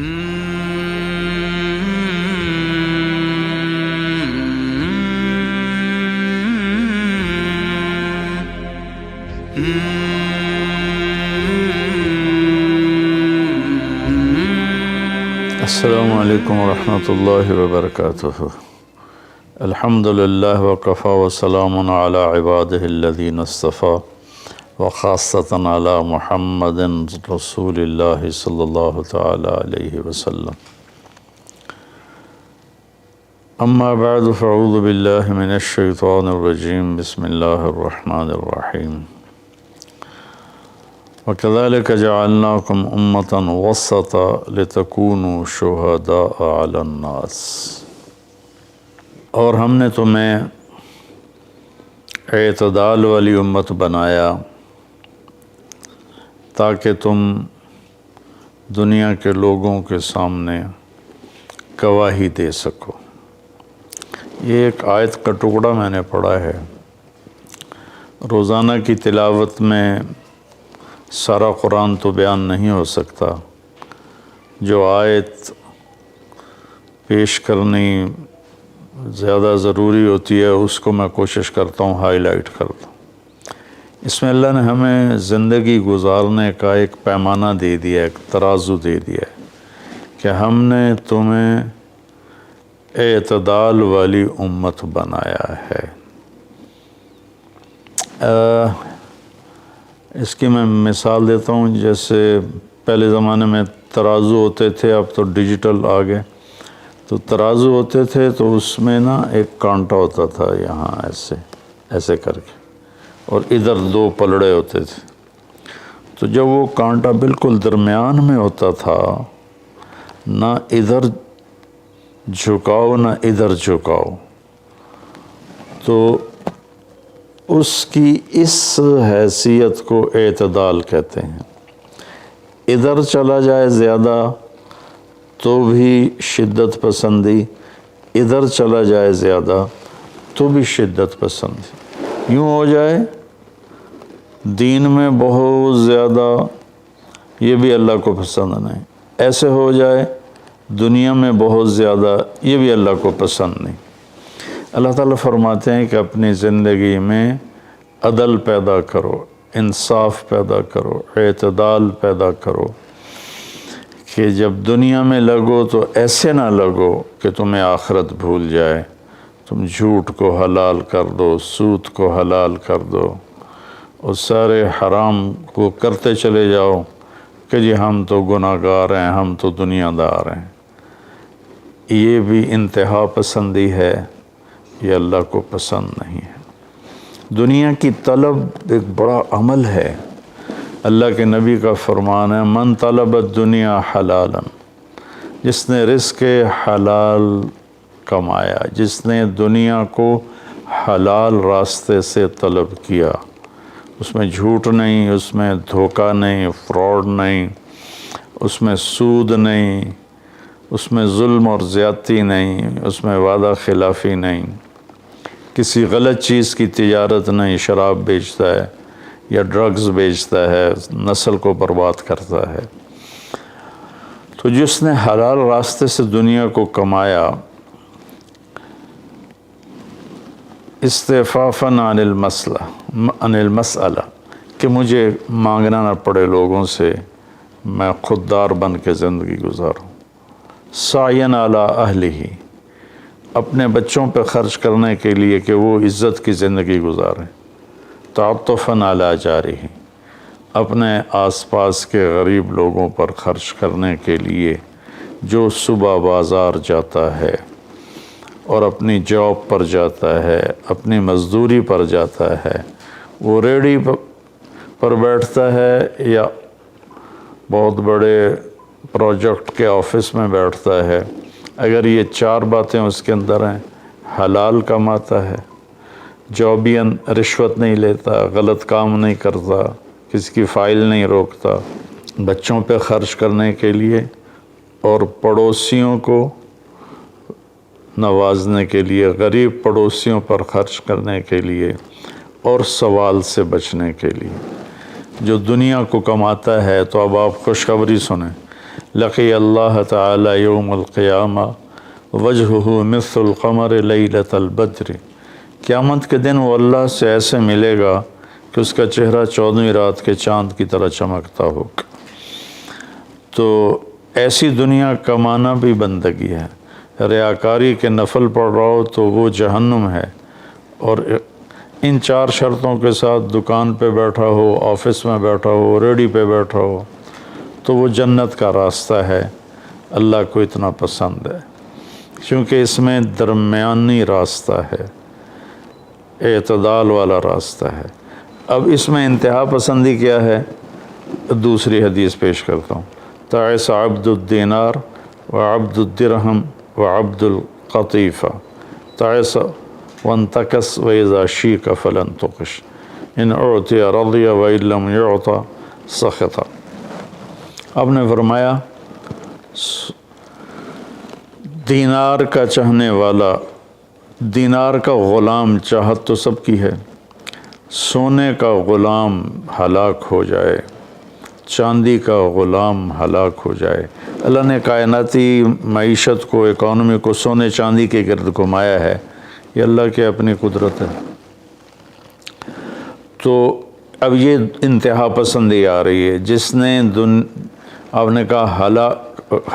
السلام علیکم ورحمۃ اللہ وبرکاتہ۔ الحمدللہ وکفی وسلام علی عبادہ الذین اصطفی وخاصۃ علی محمد رسول اللہ صلی اللہ تعالی علیہ وسلم۔ اما بعد فاعوذ باللہ من الشیطان الرجیم، بسم اللہ الرحمن الرحیم۔ وَكَذَلِكَ جَعَلْنَاكُمْ أُمَّةً وَسَطًا لِتَكُونُوا شُهَدَاءَ عَلَى النَّاسِ۔ اور ہم نے تمہیں اعتدال والی امت بنایا تاکہ تم دنیا کے لوگوں کے سامنے گواہی دے سکو۔ یہ ایک آیت کا ٹکڑا میں نے پڑھا ہے۔ روزانہ کی تلاوت میں سارا قرآن تو بیان نہیں ہو سکتا، جو آیت پیش کرنی زیادہ ضروری ہوتی ہے اس کو میں کوشش کرتا ہوں ہائی لائٹ کرتا ہوں۔ اس میں اللہ نے ہمیں زندگی گزارنے کا ایک پیمانہ دے دیا، ایک ترازو دے دیا ہے کہ ہم نے تمہیں اعتدال والی امت بنایا ہے۔ اس کی میں مثال دیتا ہوں، جیسے پہلے زمانے میں ترازو ہوتے تھے، اب تو ڈیجیٹل آ گئے۔ تو ترازو ہوتے تھے تو اس میں نا ایک کانٹا ہوتا تھا یہاں ایسے کر کے، اور ادھر دو پلڑے ہوتے تھے۔ تو جب وہ کانٹا بالکل درمیان میں ہوتا تھا، نہ ادھر جھکاؤ نہ ادھر جھکاؤ، تو اس کی اس حیثیت کو اعتدال کہتے ہیں۔ ادھر چلا جائے زیادہ تو بھی شدت پسندی، ادھر چلا جائے زیادہ تو بھی شدت پسندی۔ یوں ہو جائے دین میں بہت زیادہ، یہ بھی اللہ کو پسند نہیں۔ ایسے ہو جائے دنیا میں بہت زیادہ، یہ بھی اللہ کو پسند نہیں۔ اللہ تعالیٰ فرماتے ہیں کہ اپنی زندگی میں عدل پیدا کرو، انصاف پیدا کرو، اعتدال پیدا کرو، کہ جب دنیا میں لگو تو ایسے نہ لگو کہ تمہیں آخرت بھول جائے، تم جھوٹ کو حلال کر دو، سود کو حلال کر دو، اور سارے حرام کو کرتے چلے جاؤ کہ جی ہم تو گناہ گار ہیں، ہم تو دنیا دار ہیں۔ یہ بھی انتہا پسندی ہے، یہ اللہ کو پسند نہیں ہے۔ دنیا کی طلب ایک بڑا عمل ہے۔ اللہ کے نبی کا فرمان ہے، من طلب الدنیا حلالا، جس نے رزق حلال کمایا، جس نے دنیا کو حلال راستے سے طلب کیا، اس میں جھوٹ نہیں، اس میں دھوکہ نہیں، فراڈ نہیں، اس میں سود نہیں، اس میں ظلم اور زیادتی نہیں، اس میں وعدہ خلافی نہیں، کسی غلط چیز کی تجارت نہیں، شراب بیچتا ہے یا ڈرگز بیچتا ہے، نسل کو برباد کرتا ہے۔ تو جس نے حلال راستے سے دنیا کو کمایا، استعفافاً عن المسئلہ، کہ مجھے مانگنا نہ پڑے لوگوں سے، میں خوددار بن کے زندگی گزاروں، سعیاً علی اہلہ، اپنے بچوں پہ خرچ کرنے کے لیے کہ وہ عزت کی زندگی گزاریں، تعطفاً علی جارہ، اپنے آس پاس کے غریب لوگوں پر خرچ کرنے کے لیے، جو صبح بازار جاتا ہے اور اپنی جاب پر جاتا ہے، اپنی مزدوری پر جاتا ہے، وہ ریڑھی پر بیٹھتا ہے یا بہت بڑے پروجیکٹ کے آفس میں بیٹھتا ہے، اگر یہ چار باتیں اس کے اندر ہیں، حلال کماتا ہے، جابین رشوت نہیں لیتا، غلط کام نہیں کرتا، کسی کی فائل نہیں روکتا، بچوں پہ خرچ کرنے کے لیے اور پڑوسیوں کو نوازنے کے لیے، غریب پڑوسیوں پر خرچ کرنے کے لیے اور سوال سے بچنے کے لیے، جو دنیا کو کماتا ہے۔ تو اب آپ خوشخبری سنیں، لقی اللہ تعالی یوم القیامہ وجہہ مثل القمر لیلۃ البدر، قیامت کے دن وہ اللہ سے ایسے ملے گا کہ اس کا چہرہ 14ویں رات کے چاند کی طرح چمکتا ہوگا۔ تو ایسی دنیا کمانا بھی بندگی ہے۔ ریاکاری کے نفل پڑھ رہا ہو تو وہ جہنم ہے، اور ان 4 شرطوں کے ساتھ دکان پہ بیٹھا ہو، آفس میں بیٹھا ہو، ریڈی پہ بیٹھا ہو تو وہ جنت کا راستہ ہے۔ اللہ کو اتنا پسند ہے کیونکہ اس میں درمیانی راستہ ہے، اعتدال والا راستہ ہے۔ اب اس میں انتہا پسندی کیا ہے؟ دوسری حدیث پیش کرتا ہوں۔ تعس عبد الدینار وعبد الدرہم وعبد القطیفہ، تعس وانتکس وإذا شیک فلن تقش، ان اعطی رضی وإن لم یعط سخط۔ آپ نے فرمایا دینار کا چاہنے والا، دینار کا غلام چاہت تو سب کی ہے، سونے کا غلام ہلاک ہو جائے، چاندی کا غلام ہلاک ہو جائے۔ اللہ نے کائناتی معیشت کو، اکانومی کو سونے چاندی کے گرد گھمایا ہے، یہ اللہ کی اپنی قدرت ہے۔ تو اب یہ انتہا پسندی آ رہی ہے، جس نے آپ نے کہا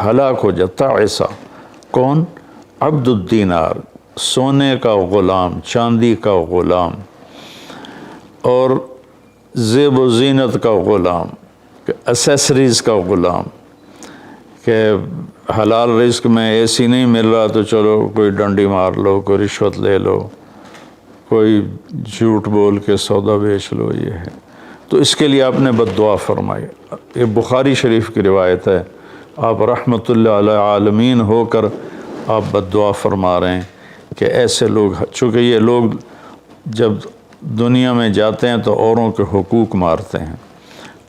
ہلاک ہو جاتا ایسا کون؟ عبد الدینار، سونے کا غلام، چاندی کا غلام، اور زیب و زینت کا غلام، اسیسریز کا غلام، کہ حلال رزق میں ایسی نہیں مل رہا تو چلو کوئی ڈنڈی مار لو، کوئی رشوت لے لو، کوئی جھوٹ بول کے سودا بیچ لو، یہ ہے۔ تو اس کے لیے آپ نے بد دعا فرمائی۔ یہ بخاری شریف کی روایت ہے، آپ رحمت اللہ علیہ عالمین ہو کر آپ بد دعا فرما رہے ہیں کہ ایسے لوگ، چونکہ یہ لوگ جب دنیا میں جاتے ہیں تو اوروں کے حقوق مارتے ہیں،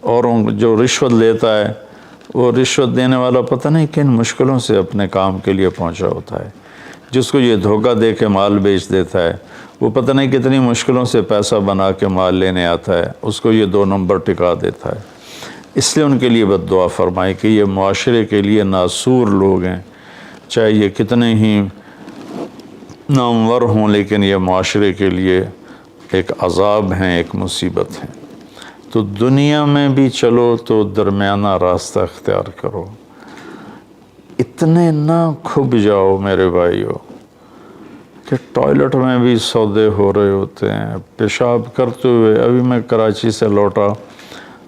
اوروں جو رشوت لیتا ہے وہ رشوت دینے والا پتہ نہیں کن مشکلوں سے اپنے کام کے لیے پہنچا ہوتا ہے، جس کو یہ دھوکہ دے کے مال بیچ دیتا ہے وہ پتہ نہیں کتنی مشکلوں سے پیسہ بنا کے مال لینے آتا ہے، اس کو یہ 2 نمبر ٹکا دیتا ہے۔ اس لیے ان کے لیے بد دعا فرمائی کہ یہ معاشرے کے لیے ناسور لوگ ہیں، چاہے یہ کتنے ہی نامور ہوں، لیکن یہ معاشرے کے لیے ایک عذاب ہیں، ایک مصیبت ہے۔ تو دنیا میں بھی چلو تو درمیانہ راستہ اختیار کرو، اتنے نہ کھب جاؤ میرے بھائیو کہ ٹوائلٹ میں بھی سودے ہو رہے ہوتے ہیں، پیشاب کرتے ہوئے۔ ابھی میں کراچی سے لوٹا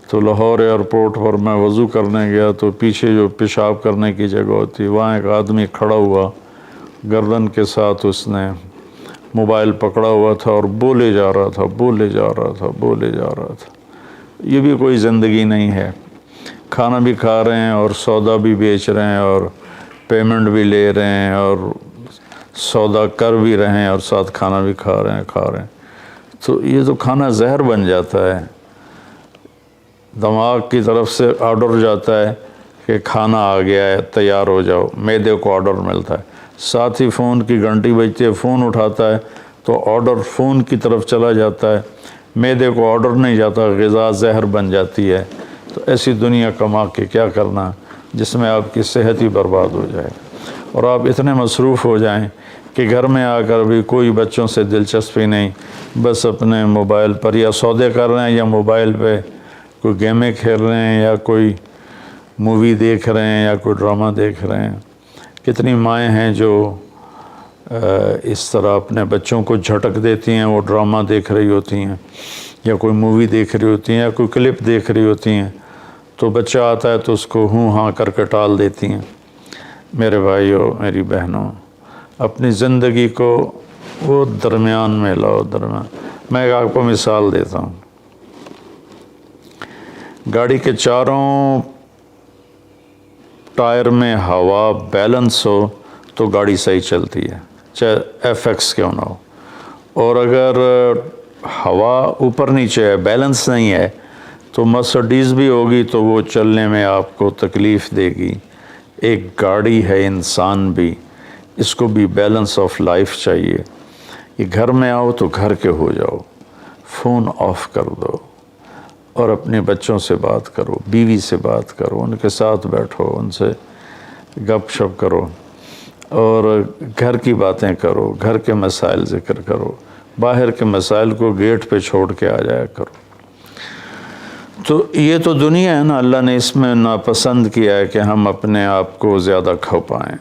تو لاہور ایئرپورٹ پر میں وضو کرنے گیا تو پیچھے جو پیشاب کرنے کی جگہ ہوتی، وہاں ایک آدمی کھڑا ہوا، گردن کے ساتھ اس نے موبائل پکڑا ہوا تھا اور بولے جا رہا تھا، بولے جا رہا تھا، بولے جا رہا تھا۔ یہ بھی کوئی زندگی نہیں ہے، کھانا بھی کھا رہے ہیں اور سودا بھی بیچ رہے ہیں اور پیمنٹ بھی لے رہے ہیں اور سودا کر بھی رہے ہیں اور ساتھ کھانا بھی کھا رہے ہیں۔ تو یہ تو کھانا زہر بن جاتا ہے، دماغ کی طرف سے آرڈر جاتا ہے کہ کھانا آ گیا ہے، تیار ہو جاؤ، معدے کو آرڈر ملتا ہے، ساتھ ہی فون کی گھنٹی بجتی ہے، فون اٹھاتا ہے تو آرڈر فون کی طرف چلا جاتا ہے، معدے کو آرڈر نہیں جاتا، غذا زہر بن جاتی ہے۔ تو ایسی دنیا کما کے کیا کرنا جس میں آپ کی صحت ہی برباد ہو جائے اور آپ اتنے مصروف ہو جائیں کہ گھر میں آ کر بھی کوئی بچوں سے دلچسپی نہیں، بس اپنے موبائل پر یا سودے کر رہے ہیں یا موبائل پہ کوئی گیمیں کھیل رہے ہیں یا کوئی مووی دیکھ رہے ہیں یا کوئی ڈرامہ دیکھ رہے ہیں۔ کتنی مائیں ہیں جو اس طرح اپنے بچوں کو جھٹک دیتی ہیں، وہ ڈرامہ دیکھ رہی ہوتی ہیں یا کوئی مووی دیکھ رہی ہوتی ہیں یا کوئی کلپ دیکھ رہی ہوتی ہیں، تو بچہ آتا ہے تو اس کو ہوں ہاں کر کے ٹال دیتی ہیں۔ میرے بھائیو، میری بہنوں، اپنی زندگی کو وہ درمیان میں لاؤ، درمیان۔ میں ایک آپ کو مثال دیتا ہوں، گاڑی کے چاروں ٹائر میں ہوا بیلنس ہو تو گاڑی صحیح چلتی ہے، چاہے ایف ایکس کیوں نہ ہو، اور اگر ہوا اوپر نیچے ہے، بیلنس نہیں ہے، تو مرسڈیز بھی ہوگی تو وہ چلنے میں آپ کو تکلیف دے گی۔ ایک گاڑی ہے، انسان بھی، اس کو بھی بیلنس آف لائف چاہیے۔ یہ گھر میں آؤ تو گھر کے ہو جاؤ، فون آف کر دو، اور اپنے بچوں سے بات کرو، بیوی سے بات کرو، ان کے ساتھ بیٹھو، ان سے گپ شپ کرو، اور گھر کی باتیں کرو، گھر کے مسائل ذکر کرو، باہر کے مسائل کو گیٹ پہ چھوڑ کے آ جایا کرو۔ تو یہ تو دنیا ہے نا، اللہ نے اس میں ناپسند کیا ہے کہ ہم اپنے آپ کو زیادہ کھو پائیں،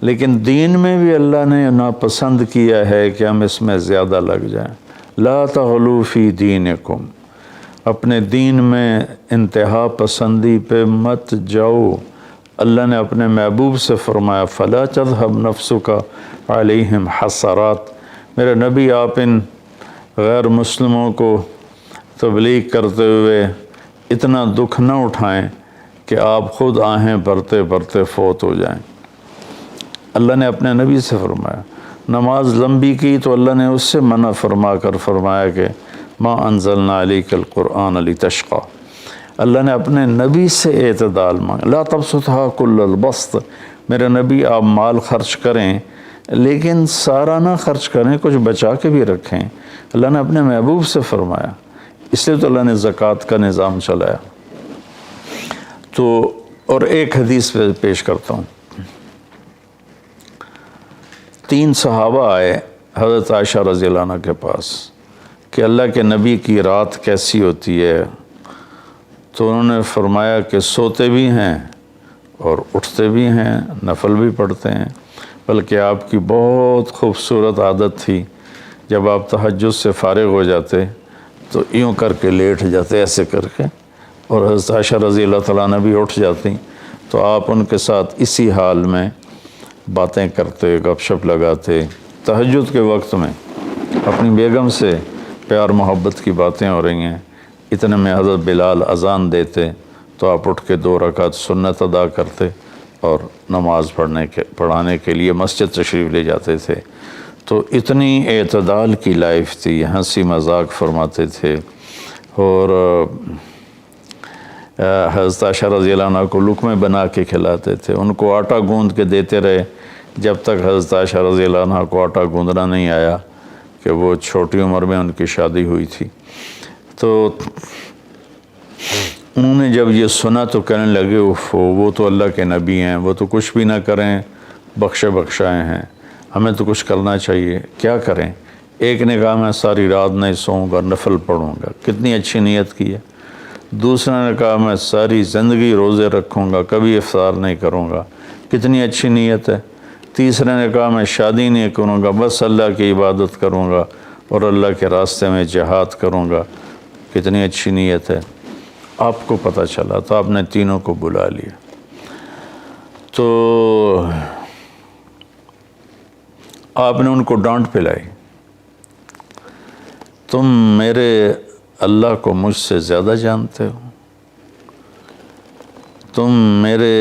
لیکن دین میں بھی اللہ نے ناپسند کیا ہے کہ ہم اس میں زیادہ لگ جائیں۔ لا تغلوا فی دینکم، اپنے دین میں انتہا پسندی پہ مت جاؤ۔ اللہ نے اپنے محبوب سے فرمایا فلا تذهب نفسک علیہم حسرات، میرے نبی آپ ان غیر مسلموں کو تبلیغ کرتے ہوئے اتنا دکھ نہ اٹھائیں کہ آپ خود آہیں بھرتے بھرتے فوت ہو جائیں۔ اللہ نے اپنے نبی سے فرمایا، نماز لمبی کی تو اللہ نے اس سے منع فرما کر فرمایا کہ ما انزلنا علیک القرآن لتشقی۔ اللہ نے اپنے نبی سے اعتدال مانگا، لا تبسطھا کل البسط، میرے نبی آپ مال خرچ کریں لیکن سارا نہ خرچ کریں، کچھ بچا کے بھی رکھیں۔ اللہ نے اپنے محبوب سے فرمایا، اس لیے تو اللہ نے زکوٰۃ کا نظام چلایا۔ تو اور ایک حدیث پہ پیش کرتا ہوں، 3 صحابہ آئے حضرت عائشہ رضی اللہ عنہ کے پاس کہ اللہ کے نبی کی رات کیسی ہوتی ہے، تو انہوں نے فرمایا کہ سوتے بھی ہیں اور اٹھتے بھی ہیں، نفل بھی پڑھتے ہیں، بلکہ آپ کی بہت خوبصورت عادت تھی جب آپ تہجد سے فارغ ہو جاتے تو یوں کر کے لیٹ جاتے، ایسے کر کے، اور حضرت عائشہ رضی اللہ تعالیٰ عنہ بھی اٹھ جاتی تو آپ ان کے ساتھ اسی حال میں باتیں کرتے، گپ شپ لگاتے۔ تہجد کے وقت میں اپنی بیگم سے پیار محبت کی باتیں ہو رہی ہیں، اتنے میں حضرت بلال اذان دیتے تو آپ اٹھ کے 2 رکعت سنت ادا کرتے اور نماز پڑھانے کے لیے مسجد تشریف لے جاتے تھے۔ تو اتنی اعتدال کی لائف تھی، ہنسی مذاق فرماتے تھے، اور حضرت عائشہ رضی اللہ عنہ کو لقمے بنا کے کھلاتے تھے، ان کو آٹا گوندھ کے دیتے رہے جب تک حضرت عائشہ رضی اللہ عنہ کو آٹا گوندھنا نہیں آیا، کہ وہ چھوٹی عمر میں ان کی شادی ہوئی تھی۔ تو انہوں نے جب یہ سنا تو کہنے لگے وہ تو اللہ کے نبی ہیں، وہ تو کچھ بھی نہ کریں، بخشے بخشائے ہیں، ہمیں تو کچھ کرنا چاہیے، کیا کریں؟ ایک نے کہا میں ساری رات نہیں سوؤں گا، نفل پڑھوں گا، کتنی اچھی نیت کی ہے۔ دوسرے نے کہا میں ساری زندگی روزے رکھوں گا، کبھی افطار نہیں کروں گا، کتنی اچھی نیت ہے۔ تیسرے نے کہا میں شادی نہیں کروں گا، بس اللہ کی عبادت کروں گا اور اللہ کے راستے میں جہاد کروں گا، کتنی اچھی نیت ہے۔ آپ کو پتہ چلا تو آپ نے تینوں کو بلا لیا، تو آپ نے ان کو ڈانٹ پلائی، تم میرے اللہ کو مجھ سے زیادہ جانتے ہو، تم میرے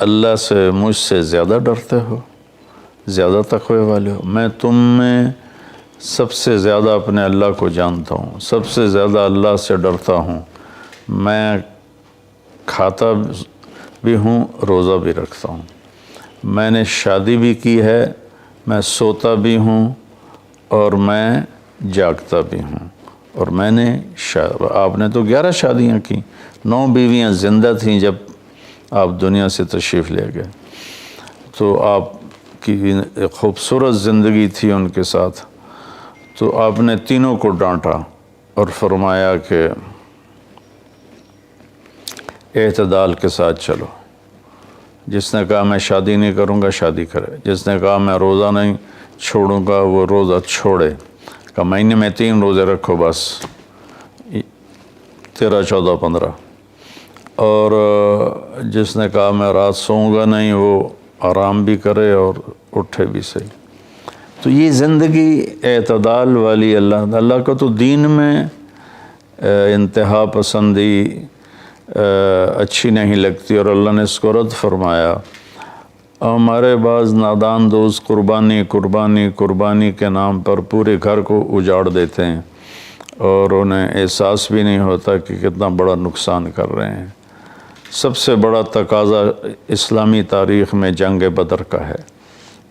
اللہ سے مجھ سے زیادہ ڈرتے ہو، زیادہ تقوی والے ہو، میں تم میں سب سے زیادہ اپنے اللہ کو جانتا ہوں، سب سے زیادہ اللہ سے ڈرتا ہوں، میں کھاتا بھی ہوں، روزہ بھی رکھتا ہوں، میں نے شادی بھی کی ہے، میں سوتا بھی ہوں اور میں جاگتا بھی ہوں، اور میں نے آپ نے تو 11 شادیاں کی، 9 بیویاں زندہ تھیں جب آپ دنیا سے تشریف لے گئے، تو آپ کی خوبصورت زندگی تھی ان کے ساتھ۔ تو آپ نے تینوں کو ڈانٹا اور فرمایا کہ اعتدال کے ساتھ چلو، جس نے کہا میں شادی نہیں کروں گا شادی کرے، جس نے کہا میں روزہ نہیں چھوڑوں گا وہ روزہ چھوڑے، کہ مہینے میں 3 روزے رکھو بس، 13، 14، 15، اور جس نے کہا میں رات سوؤں گا نہیں وہ آرام بھی کرے اور اٹھے بھی صحیح۔ تو یہ زندگی اعتدال والی اللہ کو تو دین میں انتہا پسندی اچھی نہیں لگتی، اور اللہ نے اس کو رد فرمایا۔ ہمارے بعض نادان دوست قربانی کے نام پر پورے گھر کو اجاڑ دیتے ہیں اور انہیں احساس بھی نہیں ہوتا کہ کتنا بڑا نقصان کر رہے ہیں۔ سب سے بڑا تقاضا اسلامی تاریخ میں جنگ بدر کا ہے،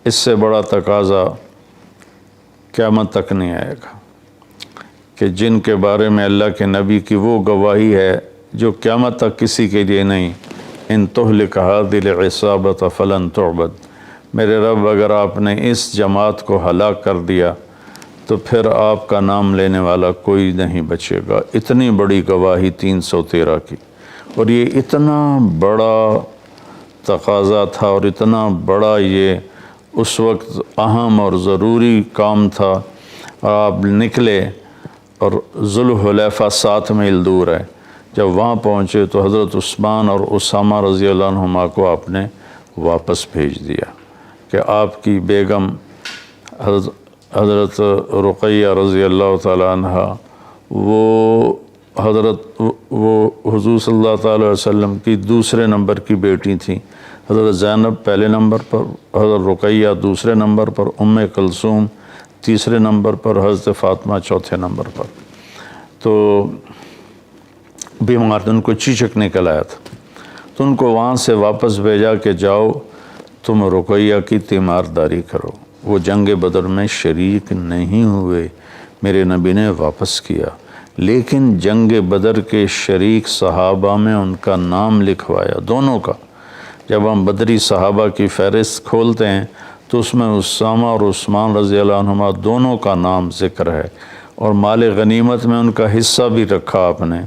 اس سے بڑا تقاضا قیامت تک نہیں آئے گا۔ کہ جن کے بارے میں اللہ کے نبی کی وہ گواہی ہے جو قیامت تک کسی کے لیے نہیں، ان تہلک هذه العصابة فلن تعبد، میرے رب اگر آپ نے اس جماعت کو ہلاک کر دیا تو پھر آپ کا نام لینے والا کوئی نہیں بچے گا۔ اتنی بڑی گواہی 313 کی، اور یہ اتنا بڑا تقاضا تھا اور اتنا بڑا یہ اس وقت اہم اور ضروری کام تھا، اور آپ نکلے اور ذوالحلیفہ 7 میل دور ہے۔ جب وہاں پہنچے تو حضرت عثمان اور اسامہ رضی اللہ عنہما کو آپ نے واپس بھیج دیا کہ آپ کی بیگم حضرت رقیہ رضی اللہ تعالیٰ عنہ وہ حضور صلی اللہ تعالیٰ علیہ وسلم کی دوسرے نمبر کی بیٹی تھیں۔ حضرت زینب پہلے نمبر پر، حضرت رقیہ دوسرے نمبر پر، ام کلثوم تیسرے نمبر پر، حضرت فاطمہ چوتھے نمبر پر۔ تو بیمار، ان کو چیچک نکل آیا تھا، تو ان کو وہاں سے واپس بھیجا کہ جاؤ تم رقیہ کی تیمارداری کرو۔ وہ جنگ بدر میں شریک نہیں ہوئے، میرے نبی نے واپس کیا، لیکن جنگ بدر کے شریک صحابہ میں ان کا نام لکھوایا، دونوں کا۔ جب ہم بدری صحابہ کی فہرست کھولتے ہیں تو اس میں اسامہ اور عثمان رضی اللہ عنہما دونوں کا نام ذکر ہے، اور مال غنیمت میں ان کا حصہ بھی رکھا آپ نے۔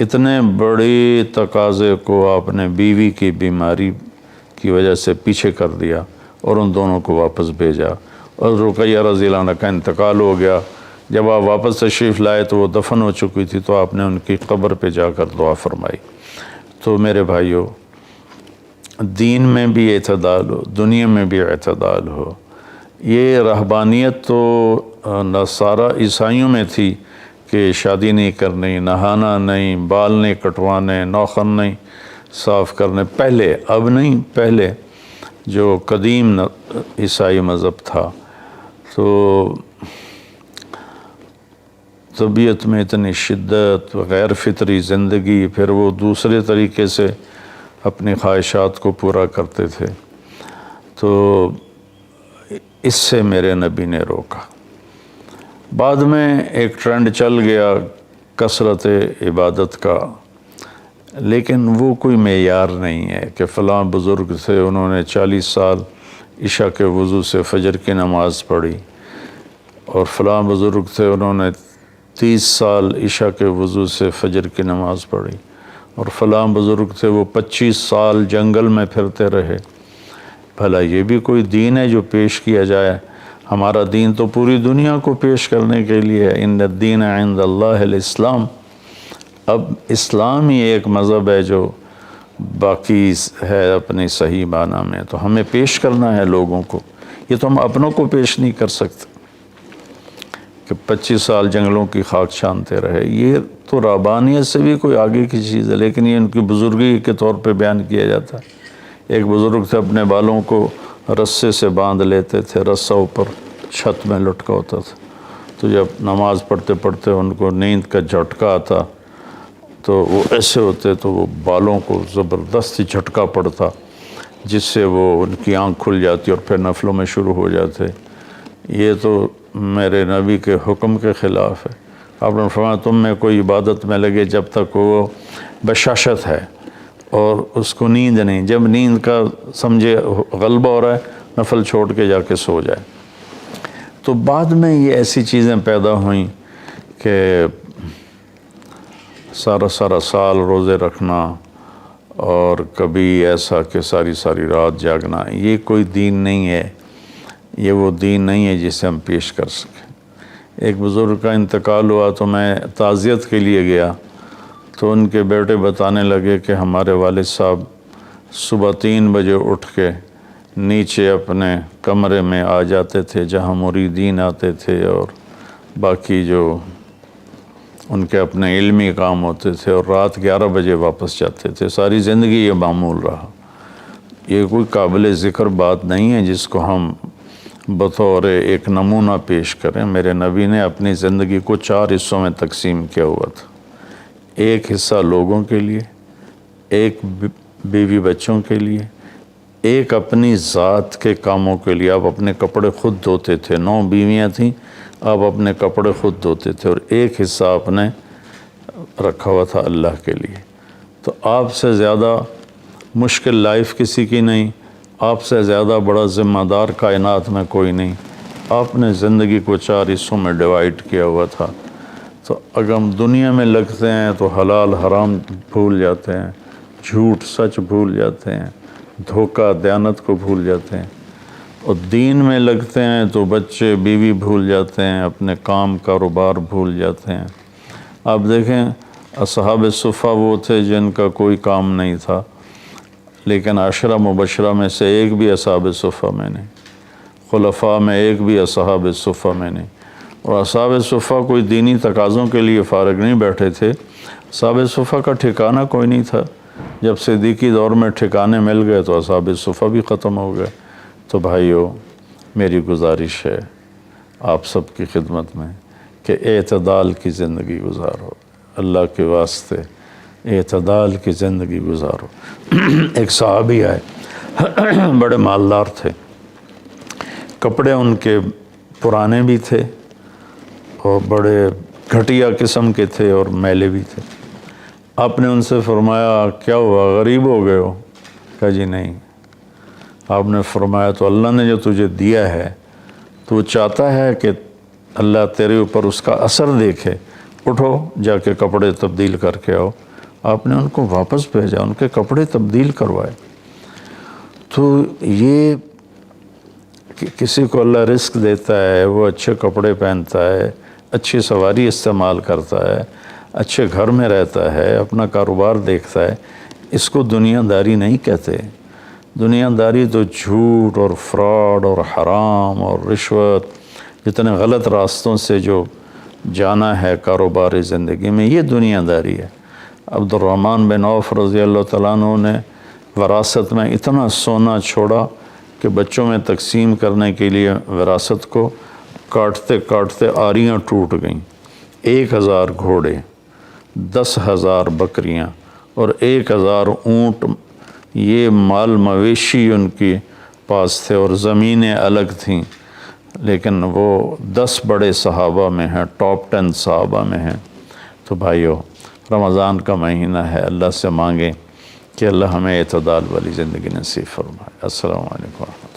اتنے بڑے تقاضے کو آپ نے بیوی کی بیماری کی وجہ سے پیچھے کر دیا اور ان دونوں کو واپس بھیجا، اور رقیہ رضی اللہ عنہ کا انتقال ہو گیا۔ جب آپ واپس تشریف لائے تو وہ دفن ہو چکی تھی، تو آپ نے ان کی قبر پہ جا کر دعا فرمائی۔ تو میرے بھائیوں، دین میں بھی اعتدال ہو، دنیا میں بھی اعتدال ہو۔ یہ رہبانیت تو نصارہ عیسائیوں میں تھی کہ شادی نہیں کرنی، نہانا نہیں، بال نہیں کٹوانے، ناخن نہیں صاف کرنے، پہلے، اب نہیں، پہلے جو قدیم عیسائی مذہب تھا۔ تو طبیعت میں اتنی شدت، غیر فطری زندگی، پھر وہ دوسرے طریقے سے اپنی خواہشات کو پورا کرتے تھے، تو اس سے میرے نبی نے روکا۔ بعد میں ایک ٹرینڈ چل گیا کثرت عبادت کا، لیکن وہ کوئی معیار نہیں ہے کہ فلاں بزرگ تھے، انہوں نے 40 سال عشاء کے وضو سے فجر کی نماز پڑھی، اور فلاں بزرگ تھے، انہوں نے 30 سال عشاء کے وضو سے فجر کی نماز پڑھی، اور فلاں بزرگ تھے وہ 25 سال جنگل میں پھرتے رہے۔ بھلا یہ بھی کوئی دین ہے جو پیش کیا جائے؟ ہمارا دین تو پوری دنیا کو پیش کرنے کے لیے ہے۔ ان الدین عند اللہ الاسلام۔ اب اسلام ہی ایک مذہب ہے جو باقی ہے اپنی صحیح معنی میں، تو ہمیں پیش کرنا ہے لوگوں کو، یہ تو ہم اپنوں کو پیش نہیں کر سکتے کہ 25 سال جنگلوں کی خاک چھانتے رہے۔ یہ تو رہبانیت سے بھی کوئی آگے کی چیز ہے، لیکن یہ ان کی بزرگی کے طور پہ بیان کیا جاتا ہے۔ ایک بزرگ تھے، اپنے بالوں کو رسے سے باندھ لیتے تھے، رسہ اوپر چھت میں لٹکا ہوتا تھا، تو جب نماز پڑھتے پڑھتے ان کو نیند کا جھٹکا آتا تو وہ ایسے ہوتے، تو وہ بالوں کو زبردستی جھٹکا پڑتا، جس سے وہ ان کی آنکھ کھل جاتی اور پھر نفلوں میں شروع ہو جاتے۔ یہ تو میرے نبی کے حکم کے خلاف ہے۔ آپ نے فرمایا تم میں کوئی عبادت میں لگے جب تک وہ بشاشت ہے اور اس کو نیند نہیں، جب نیند کا سمجھے غلبہ ہو رہا ہے نفل چھوڑ کے جا کے سو جائے۔ تو بعد میں یہ ایسی چیزیں پیدا ہوئیں کہ سارا سال روزے رکھنا، اور کبھی ایسا کہ ساری رات جاگنا، یہ کوئی دین نہیں ہے، یہ وہ دین نہیں ہے جسے ہم پیش کر سکیں۔ ایک بزرگ کا انتقال ہوا تو میں تعزیت کے لیے گیا، تو ان کے بیٹے بتانے لگے کہ ہمارے والد صاحب صبح 3 بجے اٹھ کے نیچے اپنے کمرے میں آ جاتے تھے جہاں مریدین آتے تھے، اور باقی جو ان کے اپنے علمی کام ہوتے تھے، اور رات 11 بجے واپس جاتے تھے۔ ساری زندگی یہ معمول رہا۔ یہ کوئی قابل ذکر بات نہیں ہے جس کو ہم بطور ایک نمونہ پیش کریں۔ میرے نبی نے اپنی زندگی کو 4 حصوں میں تقسیم کیا ہوا تھا۔ ایک حصہ لوگوں کے لیے، ایک بیوی بچوں کے لیے، ایک اپنی ذات کے کاموں کے لیے۔ آپ اپنے کپڑے خود دھوتے تھے، 9 بیویاں تھیں، آپ اپنے کپڑے خود دھوتے تھے اور ایک حصہ آپ نے رکھا ہوا تھا اللہ کے لیے۔ تو آپ سے زیادہ مشکل لائف کسی کی نہیں، آپ سے زیادہ بڑا ذمہ دار کائنات میں کوئی نہیں۔ آپ نے زندگی کو 4 حصوں میں ڈیوائیڈ کیا ہوا تھا۔ تو اگر ہم دنیا میں لگتے ہیں تو حلال حرام بھول جاتے ہیں، جھوٹ سچ بھول جاتے ہیں، دھوکہ دیانت کو بھول جاتے ہیں، اور دین میں لگتے ہیں تو بچے بیوی بھول جاتے ہیں، اپنے کام کاروبار بھول جاتے ہیں۔ آپ دیکھیں اصحاب صفہ وہ تھے جن کا کوئی کام نہیں تھا، لیکن 10 مبشرہ میں سے ایک بھی اصحاب صفہ میں نہیں، خلفاء میں ایک بھی اصحاب صفہ میں نہیں۔ اور اصحاب صفہ کوئی دینی تقاضوں کے لیے فارغ نہیں بیٹھے تھے، اصحاب صفہ کا ٹھکانہ کوئی نہیں تھا۔ جب صدیقی دور میں ٹھکانے مل گئے تو اصحاب صفہ بھی ختم ہو گئے۔ تو بھائیو، میری گزارش ہے آپ سب کی خدمت میں کہ اعتدال کی زندگی گزارو، اللہ کے واسطے اعتدال کی زندگی گزارو۔ ایک صحابی آئے، بڑے مالدار تھے، کپڑے ان کے پرانے بھی تھے اور بڑے گھٹیا قسم کے تھے اور میلے بھی تھے۔ آپ نے ان سے فرمایا کیا ہوا، غریب ہو گئے ہو؟ کہا جی نہیں۔ آپ نے فرمایا تو اللہ نے جو تجھے دیا ہے تو چاہتا ہے کہ اللہ تیرے اوپر اس کا اثر دیکھے، اٹھو جا کے کپڑے تبدیل کر کے آؤ۔ آپ نے ان کو واپس بھیجا، ان کے کپڑے تبدیل کروائے۔ تو یہ کہ کسی کو اللہ رزق دیتا ہے، وہ اچھے کپڑے پہنتا ہے، اچھی سواری استعمال کرتا ہے، اچھے گھر میں رہتا ہے، اپنا کاروبار دیکھتا ہے، اس کو دنیا داری نہیں کہتے۔ دنیا داری تو جھوٹ اور فراڈ اور حرام اور رشوت، جتنے غلط راستوں سے جو جانا ہے کاروباری زندگی میں، یہ دنیا داری ہے۔ عبد الرحمن بن عوف رضی اللہ تعالیٰ عنہ نے وراثت میں اتنا سونا چھوڑا کہ بچوں میں تقسیم کرنے کے لیے وراثت کو کاٹتے کاٹتے آریاں ٹوٹ گئیں۔ 1000 گھوڑے، 10,000 بکریاں اور 1000 اونٹ، یہ مال مویشی ان کے پاس تھے، اور زمینیں الگ تھیں، لیکن وہ 10 بڑے صحابہ میں ہیں، ٹاپ 10 صحابہ میں ہیں۔ تو بھائیو، رمضان کا مہینہ ہے، اللہ سے مانگیں کہ اللہ ہمیں اعتدال والی زندگی نصیب فرمائے۔ السلام علیکم۔